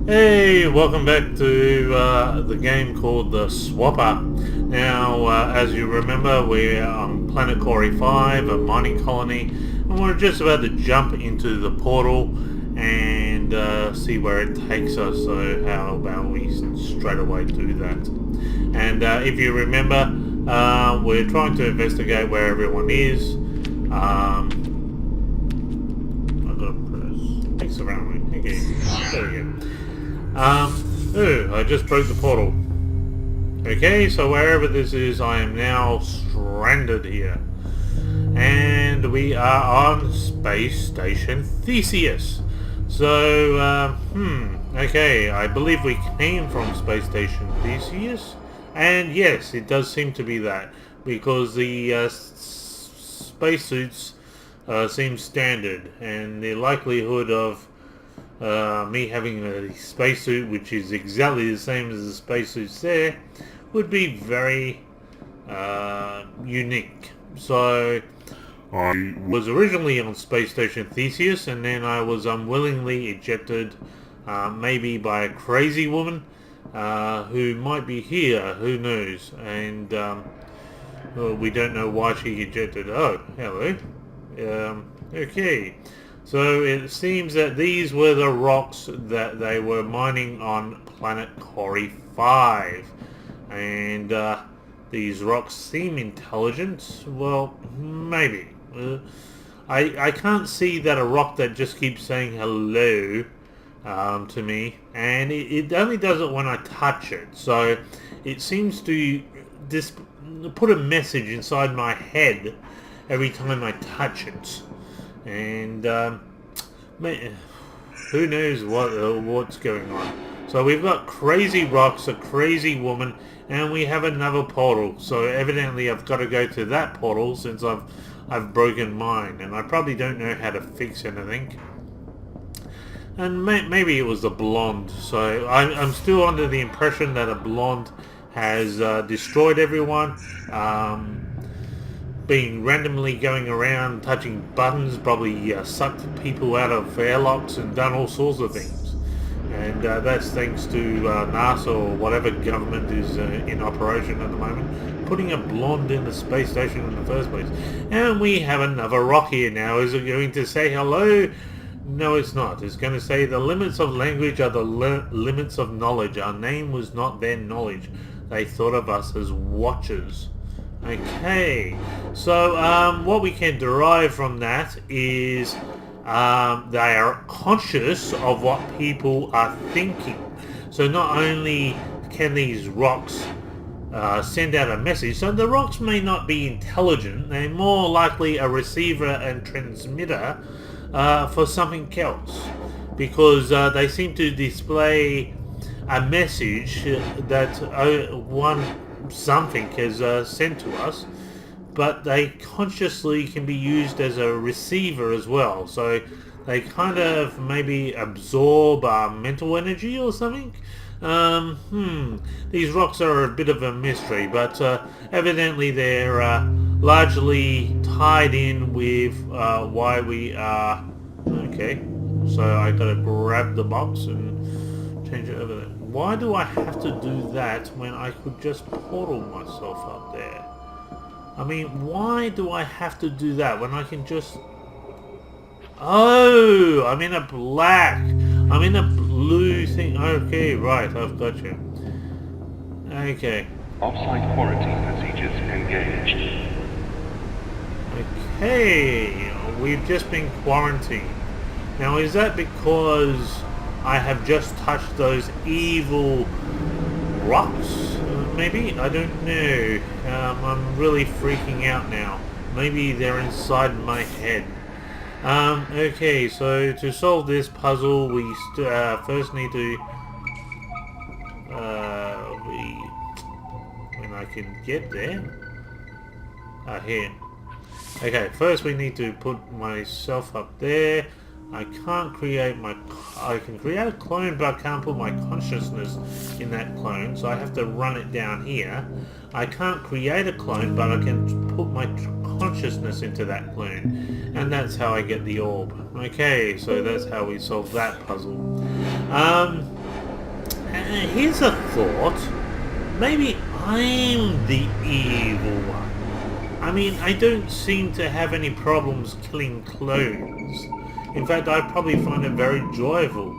Hey, welcome back to the game called the Swapper. Now, as you remember, we're on planet Cori 5, a mining colony, and we're just about to jump into the portal and see where it takes us. So how about we straight away do that? And if you remember, we're trying to investigate where everyone is. I've got to press X around me. Okay, there we go. I just broke the portal. Okay, so wherever this is, I am now stranded here. And we are on Space Station Theseus. So, okay, I believe we came from Space Station Theseus. And yes, it does seem to be that. Because the spacesuits seem standard. And the likelihood of me having a spacesuit which is exactly the same as the spacesuits there would be very unique. So I was originally on Space Station Theseus, and then I was unwillingly ejected, maybe by a crazy woman who might be here, who knows, and well, we don't know why she ejected. Oh, hello. Okay. So it seems that these were the rocks that they were mining on planet Cori 5. And these rocks seem intelligent. Well, maybe. I can't see that a rock that just keeps saying hello to me. And it only does it when I touch it. So it seems to put a message inside my head every time I touch it. And who knows what's going on. So we've got crazy rocks, a crazy woman, and we have another portal. So evidently I've got to go to that portal since I've broken mine, and I probably don't know how to fix anything. And maybe it was the blonde. So I'm still under the impression that a blonde has destroyed everyone. Been randomly going around touching buttons, probably sucked people out of airlocks and done all sorts of things. And that's thanks to NASA or whatever government is in operation at the moment, putting a blonde in the space station in the first place. And we have another rock here now. Is it going to say hello? No, it's not. It's going to say the limits of language are the limits of knowledge. Our name was not their knowledge. They thought of us as watchers. Okay, so what we can derive from that is they are conscious of what people are thinking. So not only can these rocks send out a message, so the rocks may not be intelligent, they're more likely a receiver and transmitter for something else, because they seem to display a message that something has sent to us, but they consciously can be used as a receiver as well. So they kind of maybe absorb mental energy or something. These rocks are a bit of a mystery, but evidently they're largely tied in with why we are. Okay, so I gotta grab the box and change it over there. Why do I have to do that when I could just portal myself up there? I mean, why do I have to do that when I can just... Oh, I'm in a black. I'm in a blue thing. Okay, right, I've got you. Okay. Off-site quarantine procedures engaged. Okay, we've just been quarantined. Now, is that because I have just touched those evil rocks? Maybe? I don't know. I'm really freaking out now. Maybe they're inside my head. Okay, so to solve this puzzle, we first need to... when I can get there... here. Okay, first we need to put myself up there. I can't create I can create a clone, but I can't put my consciousness in that clone, so I have to run it down here. I can't create a clone, but I can put my consciousness into that clone, and that's how I get the orb. Okay, so that's how we solve that puzzle. here's a thought. Maybe I'm the evil one. I mean, I don't seem to have any problems killing clones. In fact, I probably find it very joyful.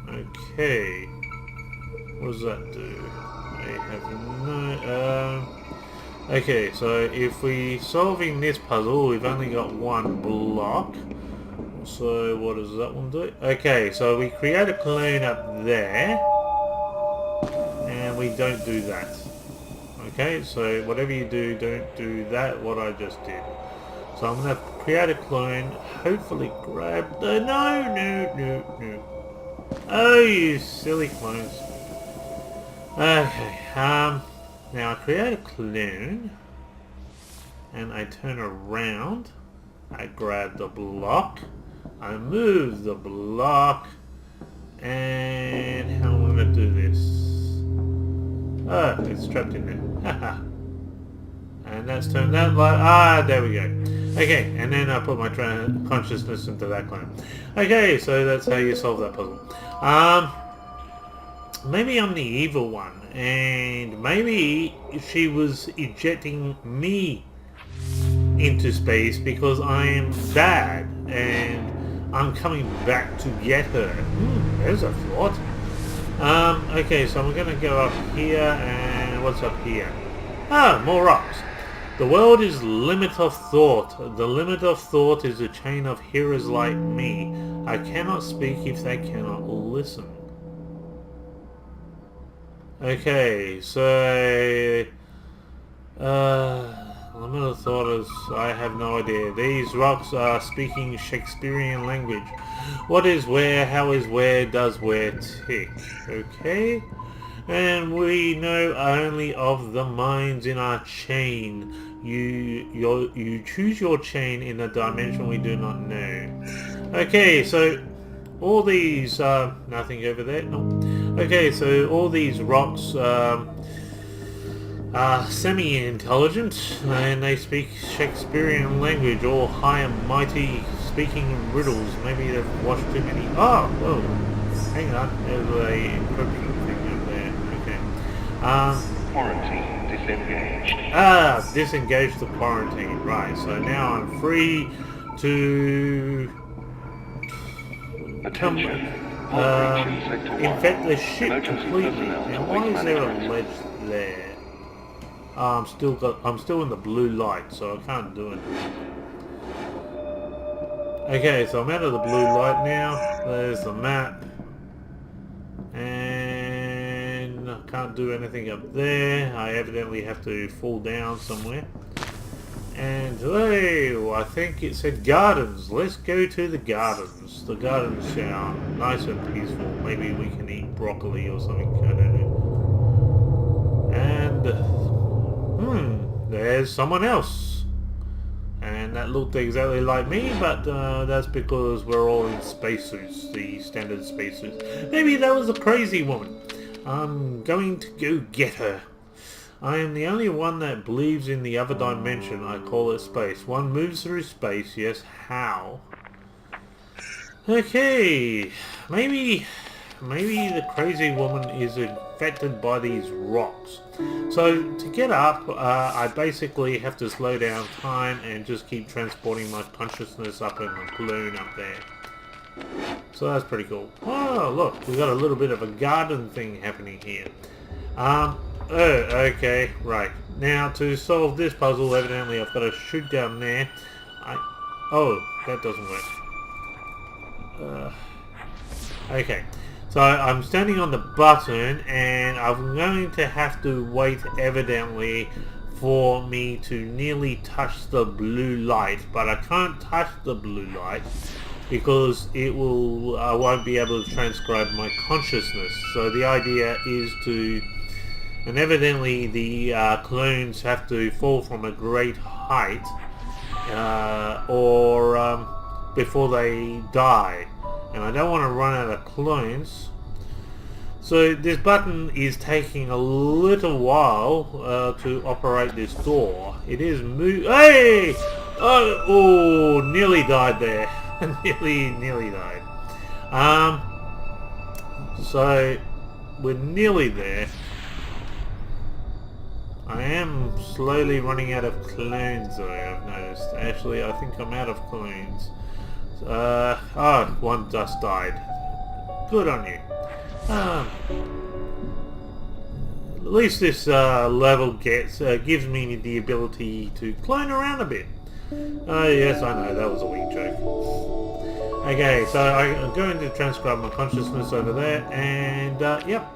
Okay. What does that do? I have no... okay, so if we solving this puzzle, we've only got one block. So what does that one do? Okay, so we create a clone up there. And we don't do that. Okay, so whatever you do, don't do that, what I just did. So I'm going to create a clone, hopefully grab the... No. Oh, you silly clones. Okay, now I create a clone, and I turn around, I grab the block, I move the block, and how am I going to do this? Oh, it's trapped in there. Haha. And that's turned out like... there we go. Okay, and then I put my consciousness into that clone. Okay, so that's how you solve that puzzle. Maybe I'm the evil one, and maybe she was ejecting me into space because I am bad, and I'm coming back to get her. There's a thought. Okay, so I'm gonna go up here, and what's up here? More rocks. The world is limit of thought. The limit of thought is a chain of hearers like me. I cannot speak if they cannot listen. Okay, so... limit of thought is... I have no idea. These rocks are speaking Shakespearean language. What is where, how is where, does where tick. Okay? And we know only of the minds in our chain. You choose your chain in a dimension we do not know. Okay, so all these nothing over there. No. Okay, so all these rocks are semi-intelligent, and they speak Shakespearean language, all high and mighty, speaking riddles. Maybe they've watched too many. Oh, whoa! Hang on, there's a encryption thing up there. Okay. Quarantine disengaged. Disengage the quarantine. Right, so now I'm free to Attention. Operation Sector 1. infect the ship Emergency completely. personnel Now await why is there a management. ledge there? I'm still in the blue light, so I can't do it. Okay, so I'm out of the blue light now. There's the map. And I can't do anything up there. I evidently have to fall down somewhere. And hey, I think it said gardens. Let's go to the gardens. The gardens sound nice and peaceful. Maybe we can eat broccoli or something. I don't know. And there's someone else. And that looked exactly like me, but that's because we're all in spacesuits, the standard spacesuits. Maybe that was a crazy woman. I'm going to go get her. I am the only one that believes in the other dimension. I call it space. One moves through space, yes. How? Okay. Maybe the crazy woman is infected by these rocks. So to get up, I basically have to slow down time and just keep transporting my consciousness up in the balloon up there. So that's pretty cool. Oh, look, we got a little bit of a garden thing happening here. Oh, okay, right. Now, to solve this puzzle, evidently I've got to shoot down there. Oh, that doesn't work. Okay. So I'm standing on the button, and I'm going to have to wait, evidently, for me to nearly touch the blue light. But I can't touch the blue light because I won't be able to transcribe my consciousness. So the idea is to... And evidently the clones have to fall from a great height before they die. And I don't want to run out of clones. So this button is taking a little while to operate this door. It is Hey! Oh, nearly died there. nearly died. So we're nearly there. I am slowly running out of clones though, I've noticed. Actually, I think I'm out of clones. Oh, one just died. Good on you. At least this level gives me the ability to clone around a bit. Oh yes, I know, that was a weak joke. Okay, so I'm going to transcribe my consciousness over there, and yep,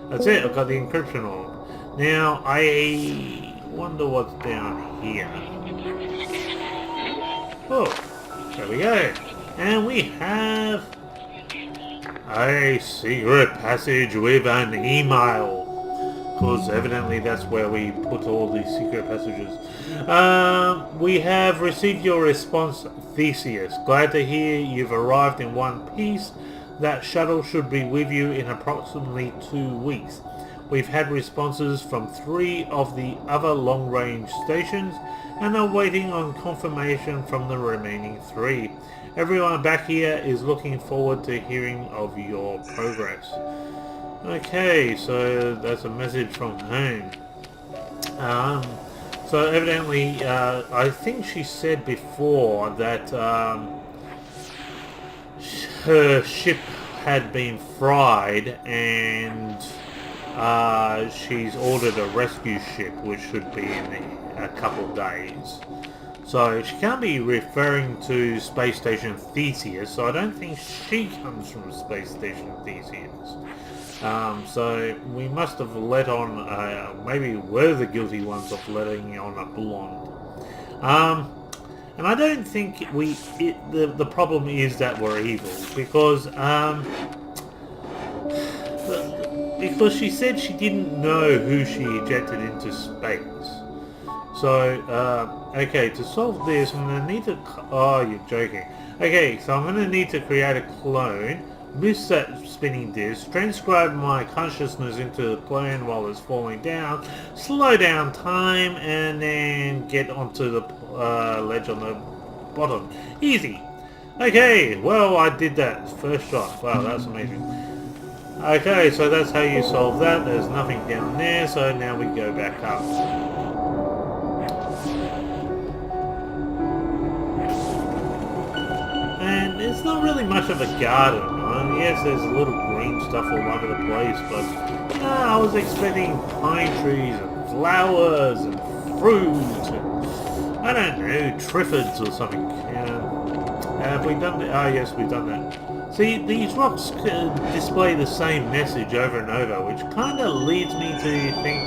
that's it, I've got the encryption on. Now, I wonder what's down here. Oh, there we go. And we have a secret passage with an email. Because evidently that's where we put all these secret passages. We have received your response, Theseus. Glad to hear you've arrived in one piece. That shuttle should be with you in approximately 2 weeks. We've had responses from 3 of the other long-range stations and are waiting on confirmation from the remaining 3. Everyone back here is looking forward to hearing of your progress. Okay, so that's a message from home. So evidently, I think she said before that her ship had been fried and she's ordered a rescue ship which should be in a couple of days. So she can't be referring to Space Station Theseus, so I don't think she comes from Space Station Theseus. So we must have let on, maybe we're the guilty ones of letting on a blonde. And I don't think the problem is that we're evil, because she said she didn't know who she ejected into space. So, okay, to solve this, I'm going to need to... Oh, you're joking. Okay, so I'm going to need to create a clone, miss that spinning disc, transcribe my consciousness into the clone while it's falling down, slow down time, and then get onto the ledge on the bottom. Easy. Okay, well, I did that first shot. Wow, that's amazing. Okay, so that's how you solve that. There's nothing down there, so now we go back up. And it's not really much of a garden. Yes, there's a little green stuff all over the place, but I was expecting pine trees and flowers and fruit and, I don't know, triffids or something. Have we done that? Oh yes, we've done that. See, these rocks display the same message over and over, which kind of leads me to think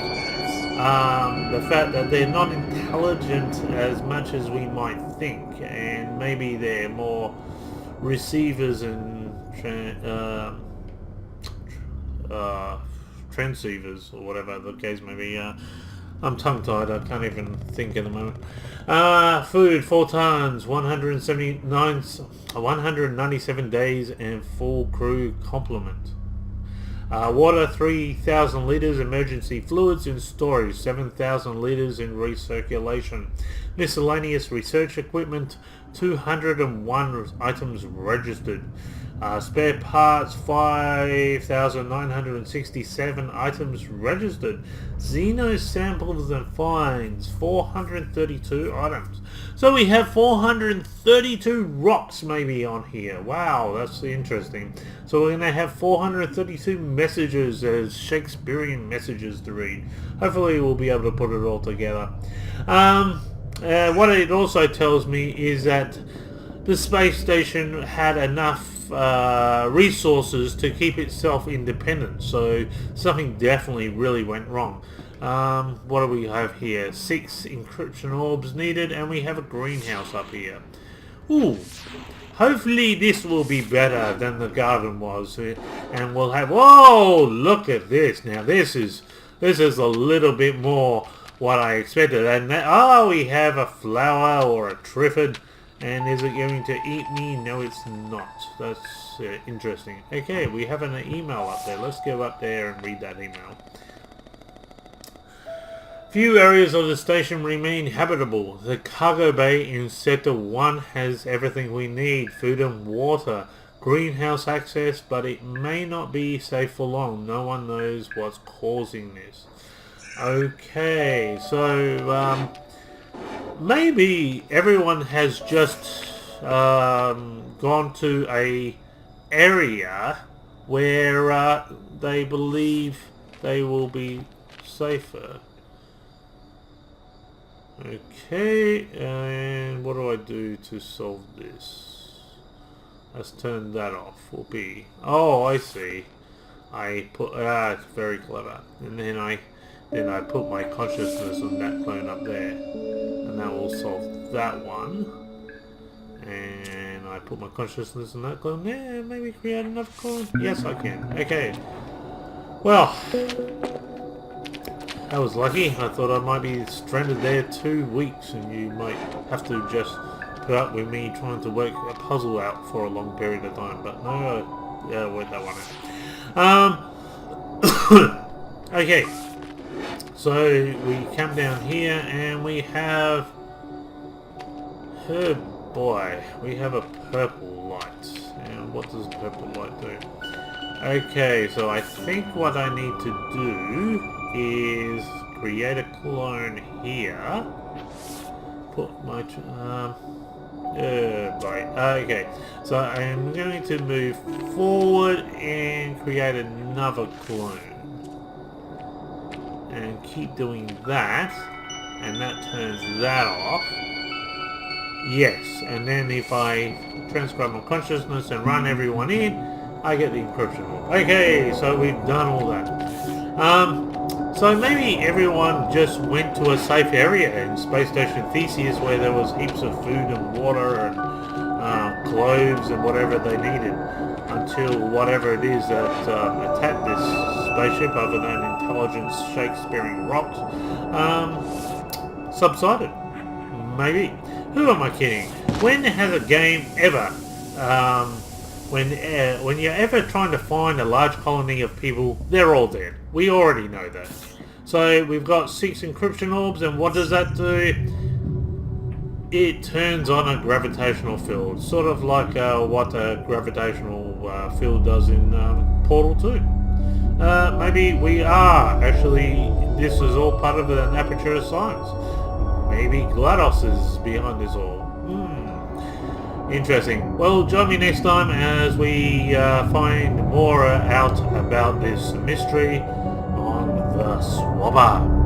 the fact that they're not intelligent as much as we might think, and maybe they're more receivers and transceivers, or whatever the case may be. I'm tongue-tied, I can't even think at the moment. Food, 4 tons, 197 days, and full crew complement. Water, 3,000 litres, emergency fluids in storage, 7,000 litres in recirculation. Miscellaneous research equipment, 201 items registered. Spare parts, 5,967 items registered. Xeno samples and finds, 432 items. So we have 432 rocks maybe on here. Wow, that's interesting. So we're going to have 432 messages as Shakespearean messages to read. Hopefully we'll be able to put it all together. What it also tells me is that the space station had enough resources to keep itself independent, so something definitely really went wrong. What do we have here? 6 encryption orbs needed, and we have a greenhouse up here. Ooh, hopefully this will be better than the garden was, and we'll have... Whoa, look at this. Now this is a little bit more what I expected. And we have a flower or a triffid. And is it going to eat me? No, it's not. That's interesting. Okay, we have an email up there. Let's go up there and read that email. Few areas of the station remain habitable. The cargo bay in Sector 1 has everything we need. Food and water. greenhouse access, but it may not be safe for long. No one knows what's causing this. Okay, so maybe everyone has just gone to a area where they believe they will be safer. Okay, and what do I do to solve this? Let's turn that off. Will be. Oh, I see. I put. It's very clever. And then I put my consciousness on that clone up there, and that will solve that one. And I put my consciousness on that clone there. Maybe create another clone. Yes, I can. Okay. Well. I was lucky. I thought I might be stranded there 2 weeks and you might have to just put up with me trying to work a puzzle out for a long period of time. But no, I worked that one out. Okay. So we come down here and we have... Oh boy. We have a purple light. And what does purple light do? Okay, so I think what I need to do is create a clone here. Put my right. Okay, so I'm going to move forward and create another clone, and keep doing that, and that turns that off. Yes, and then if I transcribe my consciousness and run everyone in, I get the encryption. Okay, so we've done all that. So maybe everyone just went to a safe area in Space Station Theseus where there was heaps of food and water and clothes and whatever they needed until whatever it is that attacked this spaceship, other than intelligence Shakespearean rocks, subsided. Maybe. Who am I kidding? When has a game ever... when you're ever trying to find a large colony of people, they're all dead. We already know that. So we've got 6 encryption orbs, and what does that do? It turns on a gravitational field, sort of like what a gravitational field does in Portal 2. Maybe we are actually, this is all part of an aperture of science. Maybe GLaDOS is behind this all. Interesting. Well, join me next time as we find more out about this mystery on the Swabber.